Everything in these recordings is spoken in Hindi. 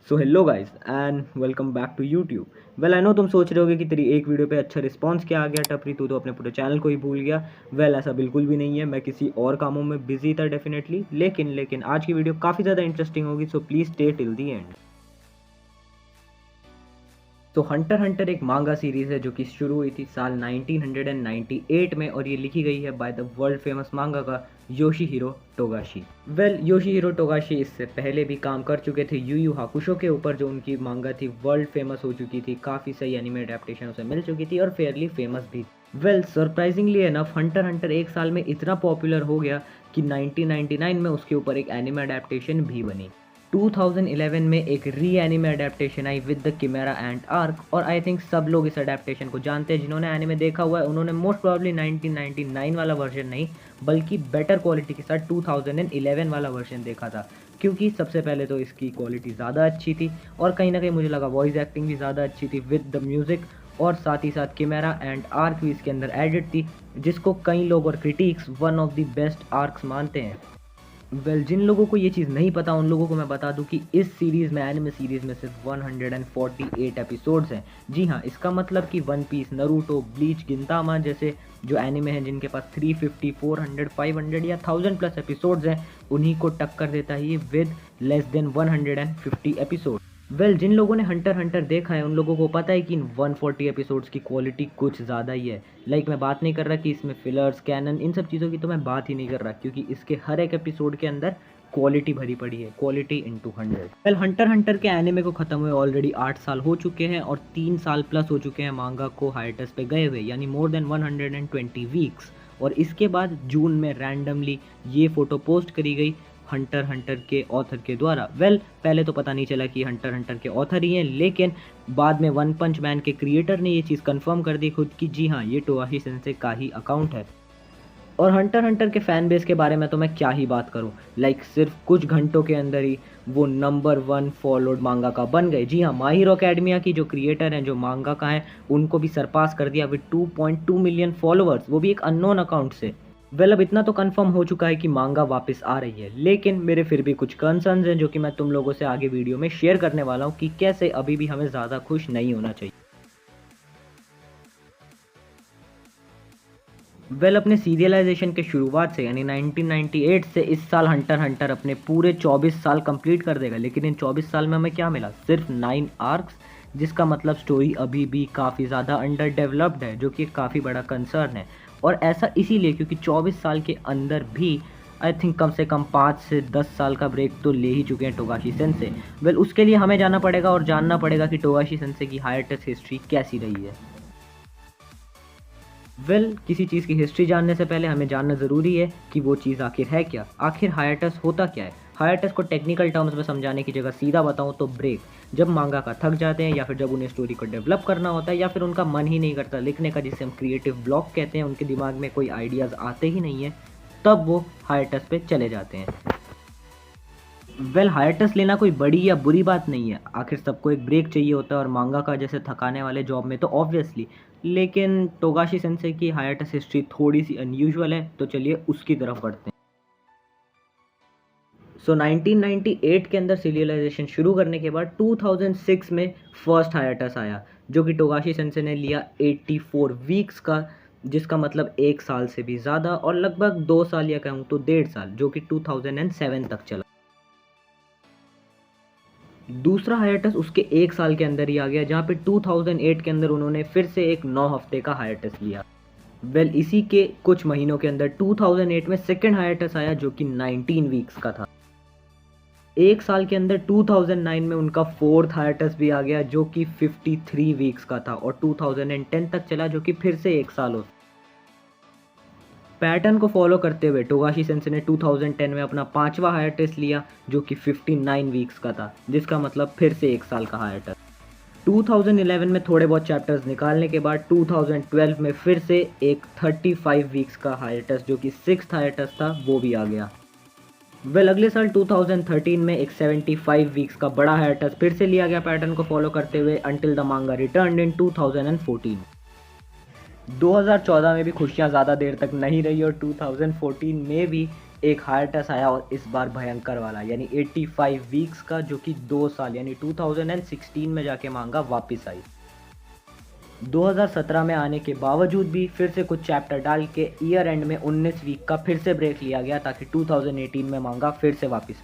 So hello guys and welcome back to YouTube. Well I know तुम सोच रहे होगे कि तेरी एक वीडियो पे अच्छा रिस्पांस क्या आ गया टपरी, तू तो अपने पूरे चैनल को ही भूल गया। वेल ऐसा बिल्कुल भी नहीं है, मैं किसी और कामों में बिजी था डेफिनेटली, लेकिन आज की वीडियो काफ़ी ज़्यादा इंटरेस्टिंग होगी, so please stay till the and. तो हंटर हंटर एक मांगा सीरीज़ है जो कि शुरू हुई थी साल 1998 में, और ये लिखी गई है by the world famous mangaka Yoshihiro Togashi. Well Yoshihiro Togashi इससे पहले भी काम कर चुके थे यू यू हाकुशो के ऊपर, जो उनकी मांगा थी वर्ल्ड फेमस हो चुकी थी, काफ़ी सही एनिमे अडेप्टेशन उसे मिल चुकी थी और फेयरली फेमस भी। Well surprisingly enough Hunter Hunter एक साल में इतना पॉपुलर हो गया कि 1999 में उसके ऊपर एक एनिमे अडेप्टेशन भी बनी। 2011 में एक री एनिमे अडेप्टेशन आई with the Chimera Ant arc, और आई थिंक सब लोग इस अडेप्टेशन को जानते हैं। जिन्होंने एनिमे देखा हुआ है उन्होंने मोस्ट प्रोबेबली 1999 वाला वर्जन नहीं बल्कि बेटर क्वालिटी के साथ 2011 वाला वर्जन देखा था, क्योंकि सबसे पहले तो इसकी क्वालिटी ज़्यादा अच्छी थी और कहीं ना कहीं मुझे लगा वॉइस एक्टिंग भी ज़्यादा अच्छी थी विद द म्यूज़िक, और साथ ही साथ कैमरा एंड आर्क भी इसके अंदर एडिट थी, जिसको कई लोग और critics one of the best arcs मानते हैं। जिन लोगों को ये चीज़ नहीं पता उन लोगों को मैं बता दूं कि इस सीरीज़ में, एनिमे सीरीज़ में सिर्फ 148 एपिसोड्स हैं। जी हाँ, इसका मतलब कि वन पीस, नरूटो, ब्लीच, गिंतामा जैसे जो एनिमे हैं जिनके पास 350, 400, 500 या 1000+ एपिसोड्स हैं, उन्हीं को टक्कर देता है ये विद लेस देन 150 एपिसोड। जिन लोगों ने हंटर हंटर देखा है उन लोगों को पता है कि इन 140 एपिसोड्स की क्वालिटी कुछ ज़्यादा ही है। मैं बात नहीं कर रहा कि इसमें फिलर्स, कैनन, इन सब चीज़ों की तो मैं बात ही नहीं कर रहा, क्योंकि इसके हर एक एपिसोड के अंदर क्वालिटी भरी पड़ी है, क्वालिटी इंटू 100। हंटर हंटर के एनिमे को ख़त्म हुए ऑलरेडी 8 साल हो चुके हैं और 3 साल प्लस हो चुके हैं मांगा को हाइटस पे गए हुए, यानी मोर देन 120 वीक्स। और इसके बाद जून में रैंडमली ये फ़ोटो पोस्ट करी गई हंटर हंटर के ऑथर के द्वारा। पहले तो पता नहीं चला कि हंटर हंटर के ऑथर ही हैं, लेकिन बाद में वन पंच मैन के क्रिएटर ने ये चीज़ कंफर्म कर दी खुद कि जी हाँ, ये टोगाशी सेंसे का ही अकाउंट है। और हंटर हंटर के फ़ैन बेस के बारे में तो मैं क्या ही बात करूं, सिर्फ कुछ घंटों के अंदर ही वो नंबर 1 फॉलोड मांगा का बन गए। जी हाँ, माय हीरो अकेडमिया की जो क्रिएटर हैं, जो मांगा का है, उनको भी सरपास कर दिया विद 2.2 मिलियन फॉलोअर्स, वो भी एक अननोन अकाउंट से। अब इतना तो कंफर्म हो चुका है कि मांगा वापस आ रही है, लेकिन मेरे फिर भी कुछ कंसर्न्स हैं जो कि मैं तुम लोगों से आगे वीडियो में शेयर करने वाला हूँ कि कैसे अभी भी हमें ज़्यादा खुश नहीं होना चाहिए। अपने सीरियलाइजेशन के शुरुआत से यानी 1998 से इस साल हंटर हंटर अपने पूरे 24 साल कंप्लीट कर देगा, लेकिन इन 24 साल में हमें क्या मिला? सिर्फ 9 आर्क्स, जिसका मतलब स्टोरी अभी भी काफ़ी ज़्यादा अंडर डेवलप्ड है, जो कि काफ़ी बड़ा कंसर्न है। और ऐसा इसीलिए क्योंकि 24 साल के अंदर भी आई थिंक कम से कम 5 से 10 साल का ब्रेक तो ले ही चुके हैं टोगाशी सेंसे। उसके लिए हमें जाना पड़ेगा और जानना पड़ेगा कि टोगाशी सेंसे की हाइएटस हिस्ट्री कैसी रही है। किसी चीज़ की हिस्ट्री जानने से पहले हमें जानना ज़रूरी है कि वो चीज़ आखिर है क्या, आखिर हाइएटस होता क्या है। हाइएटस को टेक्निकल टर्म्स में समझाने की जगह सीधा बताऊँ तो ब्रेक। जब मांगा का थक जाते हैं या फिर जब उन्हें स्टोरी को डेवलप करना होता है या फिर उनका मन ही नहीं करता लिखने का, जिसे हम क्रिएटिव ब्लॉक कहते हैं, उनके दिमाग में कोई आइडियाज़ आते ही नहीं है, तब वो हाइएटस पे चले जाते हैं। हाइएटस लेना कोई बड़ी या बुरी बात नहीं है, आखिर सबको एक ब्रेक चाहिए होता है, और मांगा का जैसे थकाने वाले जॉब में तो ऑब्वियसली। लेकिन टोगाशी सेंसे की हाइएटस हिस्ट्री थोड़ी सी अनयूजुअल है, तो चलिए उसकी तरफ बढ़ते हैं। 1998 के अंदर सीरियलाइजेशन शुरू करने के बाद 2006 में फर्स्ट हाइएटस आया, जो कि टोगाशी सेंसे ने लिया 84 वीक्स का, जिसका मतलब 1 साल से भी ज़्यादा, और लगभग 2 साल या कहूँ तो 1.5 साल, जो कि 2007 तक चला। दूसरा हाइएटस उसके 1 साल के अंदर ही आ गया, जहाँ पे 2008 के अंदर उन्होंने फिर से एक 9 हफ्ते का हाइएटस लिया। इसी के कुछ महीनों के अंदर 2008 में सेकेंड हाइएटस आया, जो कि 19 वीक्स का था। 1 साल के अंदर 2009 में उनका फोर्थ हाइएटस भी आ गया, जो कि 53 वीक्स का था और 2010 तक चला, जो कि फिर से 1 साल हो। पैटर्न को फॉलो करते हुए टोगाशी सेंसे ने 2010 में अपना 5वां हाइएटस लिया, जो कि 59 वीक्स का था, जिसका मतलब फिर से 1 साल का हाइएटस। 2011 में थोड़े बहुत चैप्टर्स निकालने के बाद 2012 में फिर से एक 35 वीक्स का हाइएटस, जो कि 6th हाइएटस था, वो भी आ गया। अगले साल 2013 में एक 75 वीक्स का बड़ा हाइएटस फिर से लिया गया पैटर्न को फॉलो करते हुए, अंटिल द मांगा रिटर्न्ड इन 2014। 2014 में भी खुशियां ज़्यादा देर तक नहीं रही और 2014 में भी एक हाइएटस आया और इस बार भयंकर वाला, यानी 85 वीक्स का, जो कि 2 साल यानी 2016 में जाके मांगा वापस आई। 2017 में आने के बावजूद भी फिर से कुछ चैप्टर डाल के ईयर एंड में 19 वीक का फिर से ब्रेक लिया गया ताकि 2018 में मांगा फिर से वापस।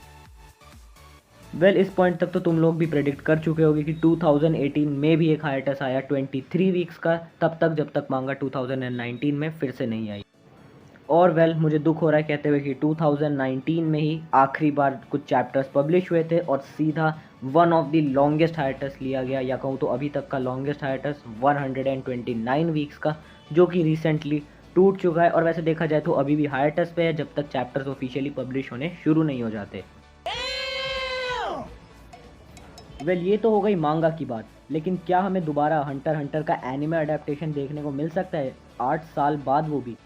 इस पॉइंट तक तो तुम लोग भी प्रेडिक्ट कर चुके होगे कि 2018 में भी एक हाइएटस आया 23 वीक्स का, तब तक जब तक मांगा 2019 में फिर से नहीं आई। और मुझे दुख हो रहा है कहते हुए कि 2019 में ही आखिरी बार कुछ चैप्टर्स पब्लिश हुए थे और सीधा वन ऑफ द लॉन्गेस्ट हाइएटस लिया गया, या कहूँ तो अभी तक का लॉन्गेस्ट हाइएटस 129 वीक्स का, जो कि रिसेंटली टूट चुका है। और वैसे देखा जाए तो अभी भी हाइएटस पे है जब तक चैप्टर्स ऑफिशियली पब्लिश होने शुरू नहीं हो जाते। ये तो हो गई मांगा की बात, लेकिन क्या हमें दोबारा हंटर हंटर का एनिमे अडेप्टेशन देखने को मिल सकता है 8 साल बाद, वो भी?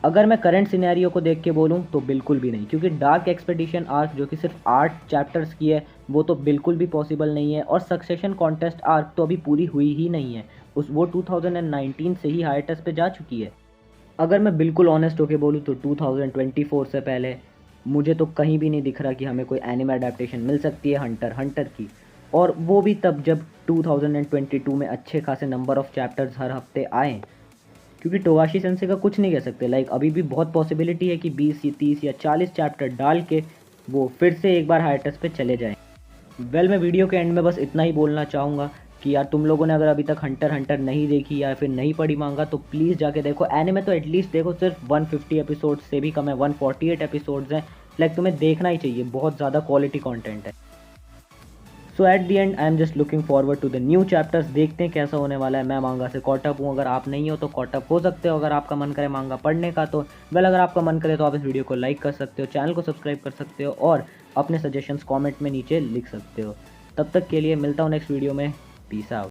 अगर मैं करंट सिनेरियो को देख के बोलूं तो बिल्कुल भी नहीं, क्योंकि डार्क एक्सपेडिशन आर्क जो कि सिर्फ 8 चैप्टर्स की है वो तो बिल्कुल भी पॉसिबल नहीं है, और सक्सेशन कॉन्टेस्ट आर्क तो अभी पूरी हुई ही नहीं है, वो 2019 से ही हाइएटस पे जा चुकी है। अगर मैं बिल्कुल ऑनेस्ट होके बोलूँ तो 2024 से पहले मुझे तो कहीं भी नहीं दिख रहा कि हमें कोई एनिमे अडेप्टेशन मिल सकती है हंटर हंटर की, और वो भी तब जब 2022 में अच्छे खासे नंबर ऑफ चैप्टर्स हर हफ्ते आए। क्योंकि टोगाशी सेंसे का कुछ नहीं कह सकते, अभी भी बहुत पॉसिबिलिटी है कि 20 या 30 या 40 चैप्टर डाल के वो फिर से एक बार हाइएटस पे चले जाएं। मैं वीडियो के एंड में बस इतना ही बोलना चाहूँगा कि यार तुम लोगों ने अगर अभी तक हंटर हंटर नहीं देखी या फिर नहीं पढ़ी मांगा तो प्लीज़ जाके देखो। एनिमे तो एटलीस्ट देखो, सिर्फ 150 एपिसोड से भी कम है, 148 एपिसोड्स हैं। तुम्हें देखना ही चाहिए, बहुत ज़्यादा क्वालिटी कंटेंट है। So at the end I am just looking forward to the new chapters. देखते हैं कैसा होने वाला है। मैं मांगा से कॉट अप हूँ, अगर आप नहीं हो तो कॉट अप हो सकते हो। अगर आपका मन करे मांगा पढ़ने का तो अगर आपका मन करे तो आप इस वीडियो को लाइक कर सकते हो, चैनल को सब्सक्राइब कर सकते हो और अपने सजेशंस कमेंट में नीचे लिख सकते हो। तब तक के लिए मिलता हूँ नेक्स्ट वीडियो में। Peace out.